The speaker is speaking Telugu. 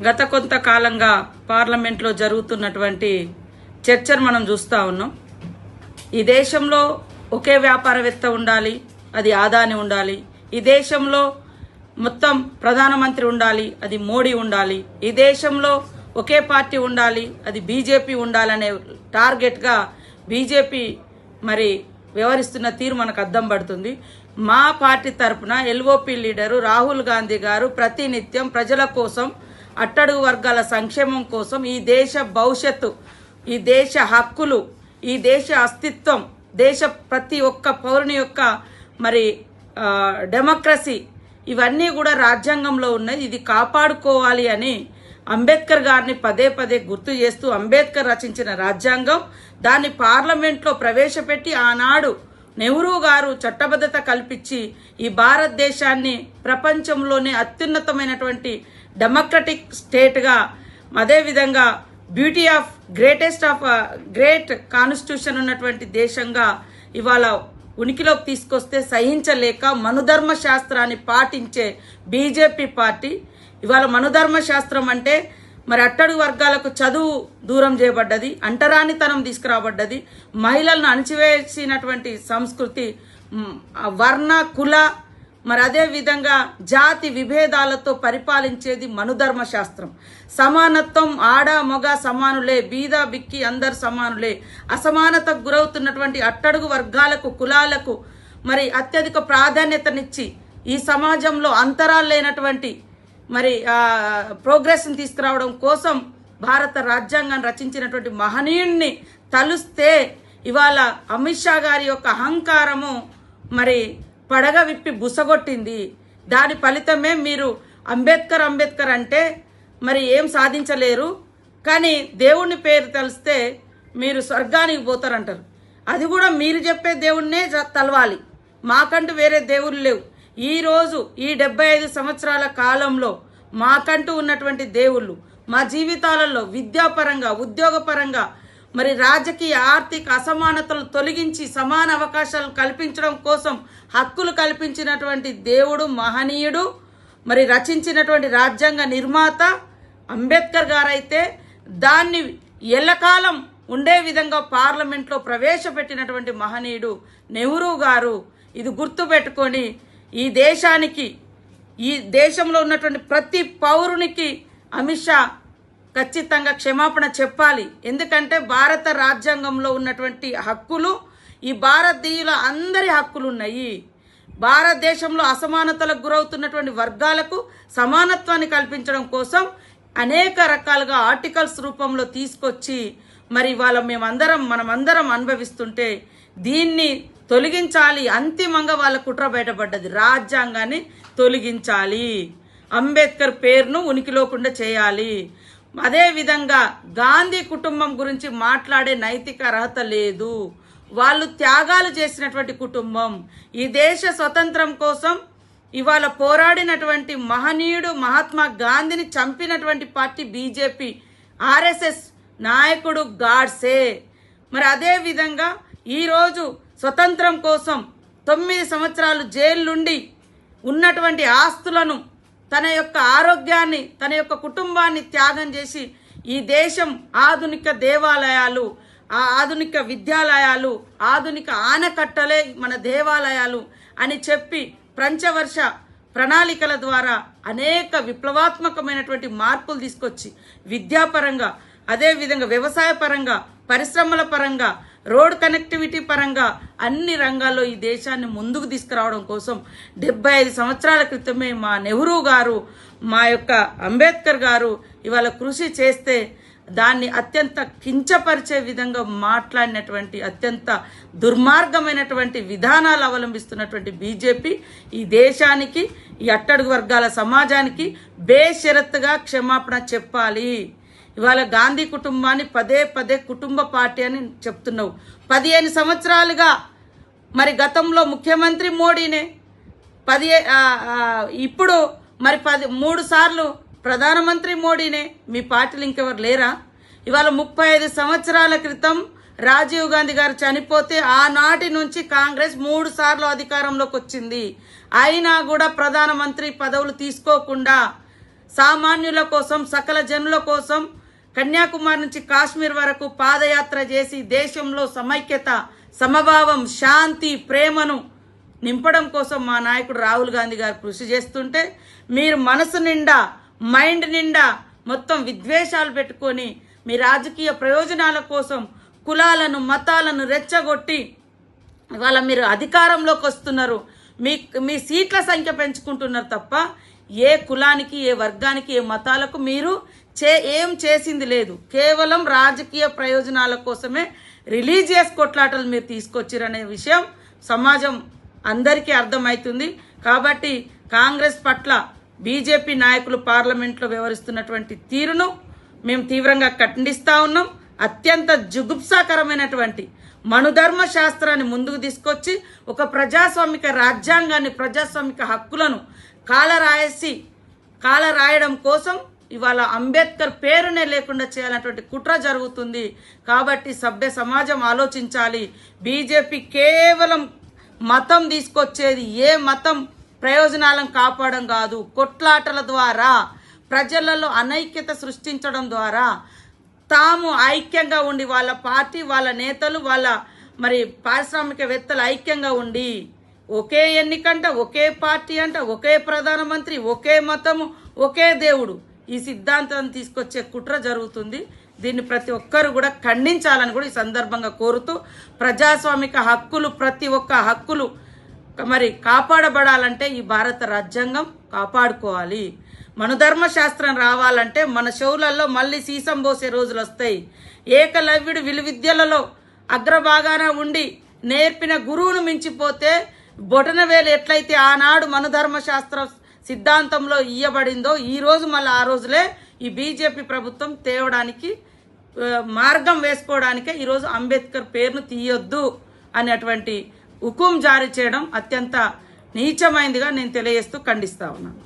గత కొంతకాలంగా పార్లమెంట్లో జరుగుతున్నటువంటి చర్చను మనం చూస్తూ ఉన్నాం. ఈ దేశంలో ఒకే వ్యాపారవేత్త ఉండాలి, అది అదానీ ఉండాలి. ఈ దేశంలో మొత్తం ప్రధానమంత్రి ఉండాలి, అది మోడీ ఉండాలి. ఈ దేశంలో ఒకే పార్టీ ఉండాలి, అది బీజేపీ ఉండాలనే టార్గెట్గా బీజేపీ మరి వ్యవహరిస్తున్న తీరు మనకు అద్దం పడుతుంది. మా పార్టీ తరఫున ఎల్ఓపి లీడరు రాహుల్ గాంధీ గారు ప్రతినిత్యం ప్రజల కోసం, అట్టడుగు వర్గాల సంక్షేమం కోసం, ఈ దేశ భవిష్యత్తు, ఈ దేశ హక్కులు, ఈ దేశ అస్తిత్వం, దేశ ప్రతి ఒక్క పౌరుని యొక్క మరి డెమోక్రసీ ఇవన్నీ కూడా రాజ్యాంగంలో ఉన్నాయి. ఇది కాపాడుకోవాలి అని అంబేద్కర్ గారిని పదే పదే గుర్తు చేస్తూ, అంబేద్కర్ రచించిన రాజ్యాంగం దాన్ని పార్లమెంట్లో ప్రవేశపెట్టి ఆనాడు నెహ్రూ గారు చట్టబద్ధత కల్పించి ఈ భారతదేశాన్ని ప్రపంచంలోనే అత్యున్నతమైనటువంటి డెమోక్రటిక్ స్టేట్గా, అదేవిధంగా బ్యూటీ ఆఫ్ గ్రేట్ కాన్స్టిట్యూషన్ ఉన్నటువంటి దేశంగా ఇవాళ ఉనికిలోకి తీసుకొస్తే సహించలేక మనుధర్మ శాస్త్రాన్ని పాటించే బీజేపీ పార్టీ ఇవాళ మనుధర్మ శాస్త్రం అంటే మరి అట్టడుగు వర్గాలకు చదువు దూరం చేయబడ్డది, అంటరానితనం తీసుకురాబడ్డది, మహిళలను అణచివేసినటువంటి సంస్కృతి, వర్ణ కుల మరి అదే విధంగా జాతి విభేదాలతో పరిపాలించేది మనుధర్మ శాస్త్రం. సమానత్వం, ఆడ మగ సమానులే, బీద బిక్కి అందరు సమానులే, అసమానతకు గురవుతున్నటువంటి అట్టడుగు వర్గాలకు, కులాలకు మరి అత్యధిక ప్రాధాన్యతనిచ్చి ఈ సమాజంలో అంతరాలు లేనటువంటి మరి ప్రోగ్రెస్ని తీసుకురావడం కోసం భారత రాజ్యాంగాన్ని రచించినటువంటి మహనీయుణ్ణి తలుస్తే ఇవాళ అమిత్ షా గారి యొక్క అహంకారము మరి పడగ విప్పి బుసగొట్టింది. దాని ఫలితమే మీరు అంబేద్కర్ అంటే మరి ఏం సాధించలేరు, కానీ దేవుని పేరు తెలిస్తే మీరు స్వర్గానికి పోతారంటారు. అది కూడా మీరు చెప్పే దేవుణ్ణే తలవాలి, మాకంటూ వేరే దేవుళ్ళు లేవు. ఈరోజు ఈ 75 సంవత్సరాల కాలంలో మాకంటూ ఉన్నటువంటి దేవుళ్ళు మా జీవితాలలో విద్యాపరంగా, ఉద్యోగపరంగా మరి రాజకీయ ఆర్థిక అసమానతలు తొలగించి సమాన అవకాశాలు కల్పించడం కోసం హక్కులు కల్పించినటువంటి దేవుడు మహనీయుడు, మరి రచించినటువంటి రాజ్యాంగ నిర్మాత అంబేద్కర్ గారైతే దాన్ని ఎల్లకాలం ఉండే విధంగా పార్లమెంట్లో ప్రవేశపెట్టినటువంటి మహనీయుడు నెహ్రూ గారు. ఇది గుర్తుపెట్టుకొని ఈ దేశానికి, ఈ దేశంలో ఉన్నటువంటి ప్రతి పౌరునికి అమిత్ షా ఖచ్చితంగా క్షమాపణ చెప్పాలి. ఎందుకంటే భారత రాజ్యాంగంలో ఉన్నటువంటి హక్కులు ఈ భారతీయుల అందరి హక్కులు ఉన్నాయి. భారతదేశంలో అసమానతలకు గురవుతున్నటువంటి వర్గాలకు సమానత్వాన్ని కల్పించడం కోసం అనేక రకాలుగా ఆర్టికల్స్ రూపంలో తీసుకొచ్చి మరి ఇవాళ మనమందరం అనుభవిస్తుంటే దీన్ని తొలగించాలి. అంతిమంగా వాళ్ళ కుట్ర బయటపడ్డది, రాజ్యాంగాన్ని తొలగించాలి, అంబేద్కర్ పేరును ఉనికిలోకుండా చేయాలి. అదేవిధంగా గాంధీ కుటుంబం గురించి మాట్లాడే నైతిక అర్హత లేదు. వాళ్ళు త్యాగాలు చేసినటువంటి కుటుంబం. ఈ దేశ స్వతంత్రం కోసం ఇవాళ పోరాడినటువంటి మహనీయుడు మహాత్మా గాంధీని చంపినటువంటి పార్టీ బీజేపీ. ఆర్ఎస్ఎస్ నాయకుడు గాడ్సే. మరి అదేవిధంగా ఈరోజు స్వతంత్రం కోసం 9 సంవత్సరాలు జైలుండి ఉన్నటువంటి ఆస్తులను, తన యొక్క ఆరోగ్యాన్ని, తన యొక్క కుటుంబాన్ని త్యాగం చేసి ఈ దేశం ఆధునిక దేవాలయాలు, ఆధునిక విద్యాలయాలు, ఆధునిక ఆనకట్టలే మన దేవాలయాలు అని చెప్పి పంచవర్ష ప్రణాళికల ద్వారా అనేక విప్లవాత్మకమైనటువంటి మార్పులు తీసుకొచ్చి విద్యాపరంగా, అదేవిధంగా వ్యవసాయ పరంగా, పరిశ్రమల పరంగా, రోడ్ కనెక్టివిటీ పరంగా అన్ని రంగాల్లో ఈ దేశాన్ని ముందుకు తీసుకురావడం కోసం 75 సంవత్సరాల క్రితమే మా నెహ్రూ గారు, మా యొక్క అంబేద్కర్ గారు ఇవాళ కృషి చేస్తే దాన్ని అత్యంత కించపరిచే విధంగా మాట్లాడినటువంటి, అత్యంత దుర్మార్గమైనటువంటి విధానాలు అవలంబిస్తున్నటువంటి బీజేపీ ఈ దేశానికి, ఈ అట్టడుగు వర్గాల సమాజానికి బేషరత్తుగా క్షమాపణ చెప్పాలి. ఇవాళ గాంధీ కుటుంబాన్ని పదే పదే కుటుంబ పార్టీ అని చెప్తున్నావు. 15 సంవత్సరాలుగా మరి గతంలో ముఖ్యమంత్రి మోడీనే, ఇప్పుడు మరి 3 సార్లు ప్రధానమంత్రి మోడీనే. మీ పార్టీలు ఇంకెవరు లేరా? ఇవాళ 35 సంవత్సరాల క్రితం రాజీవ్ గాంధీ గారు చనిపోతే ఆనాటి నుంచి కాంగ్రెస్ 3 సార్లు అధికారంలోకి వచ్చింది. అయినా కూడా ప్రధానమంత్రి పదవులు తీసుకోకుండా సామాన్యుల కోసం, సకల జనుల కోసం కన్యాకుమారి నుంచి కాశ్మీర్ వరకు పాదయాత్ర చేసి దేశంలో సమైక్యత, సమభావం, శాంతి, ప్రేమను నింపడం కోసం మా నాయకుడు రాహుల్ గాంధీ గారు కృషి చేస్తుంటే మీరు మనసు నిండా, మైండ్ నిండా మొత్తం విద్వేషాలు పెట్టుకొని మీ రాజకీయ ప్రయోజనాల కోసం కులాలను, మతాలను రెచ్చగొట్టి ఇవాళ మీరు అధికారంలోకి వస్తున్నారు. మీ సీట్ల సంఖ్య పెంచుకుంటున్నారు తప్ప ఏ కులానికి, ఏ వర్గానికి, ఏ మతాలకు మీరు ఏం చేసింది లేదు. కేవలం రాజకీయ ప్రయోజనాల కోసమే రిలీజియస్ కొట్లాటలు మీరు తీసుకొచ్చిరనే విషయం సమాజం అందరికీ అర్థమవుతుంది. కాబట్టి కాంగ్రెస్ పట్ల బీజేపీ నాయకులు పార్లమెంట్లో వ్యవహరిస్తున్నటువంటి తీరును మేము తీవ్రంగా ఖండిస్తా ఉన్నాం. అత్యంత జుగుప్సాకరమైనటువంటి మనుధర్మ శాస్త్రాన్ని ముందుకు తీసుకొచ్చి ఒక ప్రజాస్వామిక రాజ్యాంగాన్ని, ప్రజాస్వామిక హక్కులను కాలరాయడం కోసం ఇవాళ అంబేద్కర్ పేరునే లేకుండా చేయాలన్నటువంటి కుట్ర జరుగుతుంది. కాబట్టి సభ్య సమాజం ఆలోచించాలి. బీజేపీ కేవలం మతం తీసుకొచ్చేది ఏ మతం ప్రయోజనాలను కాపాడడం కాదు, కొట్లాటల ద్వారా ప్రజలలో అనైక్యత సృష్టించడం ద్వారా తాము ఐక్యంగా ఉండి వాళ్ళ పార్టీ, వాళ్ళ నేతలు, వాళ్ళ పారిశ్రామికవేత్తలు ఐక్యంగా ఉండి ఒకే ఎన్నికంట, ఒకే పార్టీ అంట, ఒకే ప్రధానమంత్రి, ఒకే మతము, ఒకే దేవుడు, ఈ సిద్ధాంతాన్ని తీసుకొచ్చే కుట్ర జరుగుతుంది. దీన్ని ప్రతి ఒక్కరు కూడా ఖండించాలని కూడా ఈ సందర్భంగా కోరుతూ ప్రజాస్వామిక హక్కులు, ప్రతి ఒక్క హక్కులు కాపాడబడాలంటే ఈ భారత రాజ్యాంగం కాపాడుకోవాలి. మనుధర్మ శాస్త్రం రావాలంటే మన షౌలలో మళ్ళీ సీసం పోసే రోజులు వస్తాయి. ఏకలవ్యుడు విలువిద్యలలో అగ్రభాగాన ఉండి నేర్పిన గురువును మించిపోతే బొటనవేలు ఎట్లయితే ఆనాడు మనుధర్మ శాస్త్ర సిద్ధాంతంలో ఇయ్యబడిందో ఈ రోజు మళ్ళీ ఆ రోజులే ఈ బీజేపీ ప్రభుత్వం తేవడానికి మార్గం వేసుకోవడానికే ఈరోజు అంబేద్కర్ పేరును తీయొద్దు అనేటువంటి హుకుం జారీ చేయడం అత్యంత నీచమైందిగా నేను తెలియజేస్తూ ఖండిస్తా ఉన్నాను.